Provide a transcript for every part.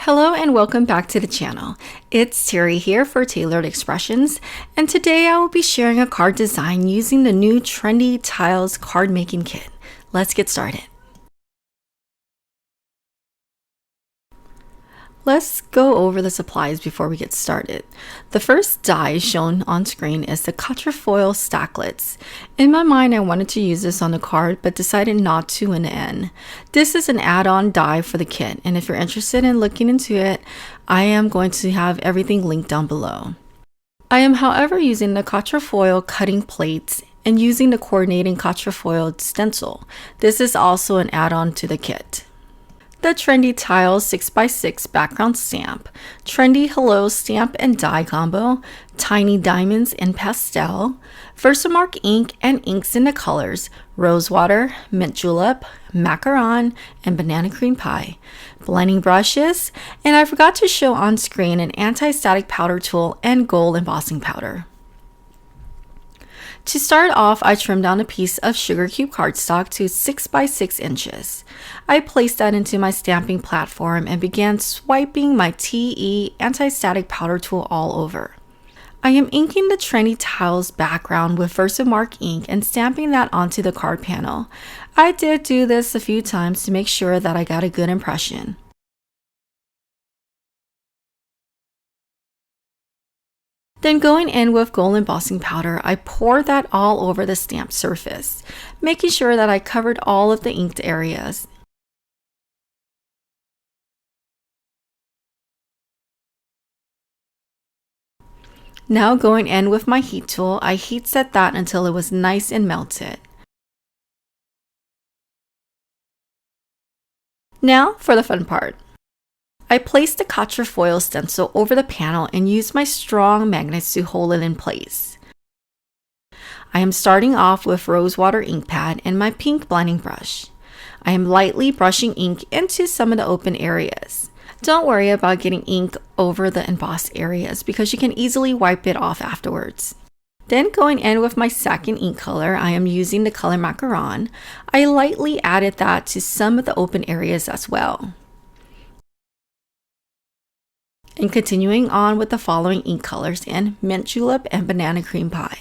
Hello and welcome back to the channel. It's Theary here for Tailored Expressions, and today I will be sharing a card design using the new Trendy Tiles card making kit. Let's get started. Let's go over the supplies before we get started. The first die shown on screen is the quatrefoil stacklets. In my mind, I wanted to use this on the card, but decided not to in the end. This is an add-on die for the kit, and if you're interested in looking into it, I am going to have everything linked down below. I am, however, using the quatrefoil cutting plates and using the coordinating quatrefoil stencil. This is also an add-on to the kit. The Trendy Tiles 6x6 background stamp, Trendy Hello stamp and die combo, tiny diamonds in pastel, Versamark ink and inks in the colors rosewater, mint julep, macaron, and banana cream pie, blending brushes, and I forgot to show on screen an anti-static powder tool and gold embossing powder. To start off, I trimmed down a piece of sugar cube cardstock to 6 by 6 inches. I placed that into my stamping platform and began swiping my TE anti-static powder tool all over. I am inking the Trendy Tiles background with Versamark ink and stamping that onto the card panel. I did do this a few times to make sure that I got a good impression. Then going in with gold embossing powder, I poured that all over the stamped surface, making sure that I covered all of the inked areas. Now going in with my heat tool, I heat set that until it was nice and melted. Now for the fun part. I placed the quatrefoil stencil over the panel and used my strong magnets to hold it in place. I am starting off with rosewater ink pad and my pink blending brush. I am lightly brushing ink into some of the open areas. Don't worry about getting ink over the embossed areas because you can easily wipe it off afterwards. Then going in with my second ink color, I am using the color macaron. I lightly added that to some of the open areas as well. And continuing on with the following ink colors in mint julep and banana cream pie.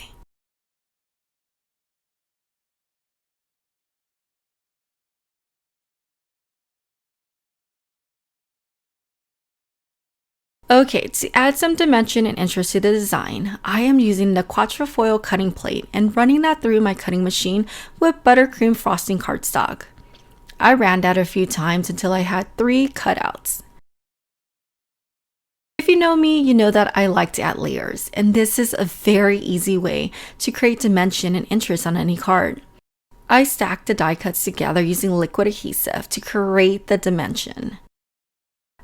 Okay, to add some dimension and interest to the design, I am using the quatrefoil cutting plate and running that through my cutting machine with buttercream frosting cardstock. I ran that a few times until I had 3 cutouts. If you know me, you know that I like to add layers, and this is a very easy way to create dimension and interest on any card. I stacked the die cuts together using liquid adhesive to create the dimension.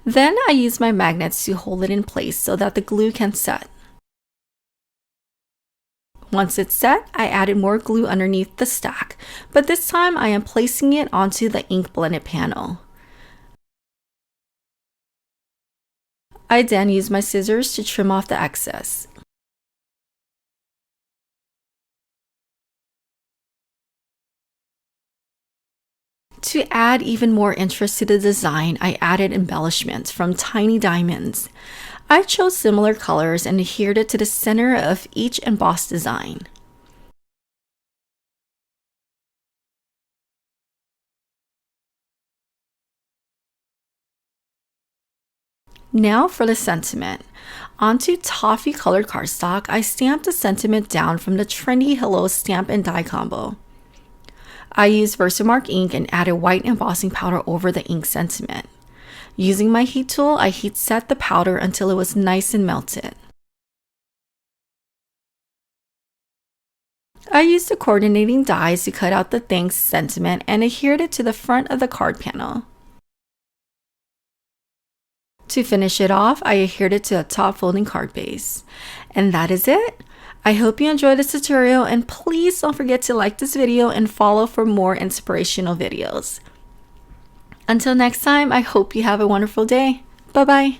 Then I used my magnets to hold it in place so that the glue can set. Once it's set, I added more glue underneath the stack, but this time I am placing it onto the ink blended panel. I then use my scissors to trim off the excess. To add even more interest to the design, I added embellishments from tiny diamonds. I chose similar colors and adhered it to the center of each embossed design. Now for the sentiment. Onto toffee colored cardstock, I stamped the sentiment down from the Trendy Hello stamp and die combo. I used Versamark ink and added white embossing powder over the ink sentiment. Using my heat tool, I heat set the powder until it was nice and melted. I used the coordinating dies to cut out the thanks sentiment and adhered it to the front of the card panel. To finish it off, I adhered it to a top folding card base. And that is it. I hope you enjoyed this tutorial, and please don't forget to like this video and follow for more inspirational videos. Until next time, I hope you have a wonderful day. Bye-bye.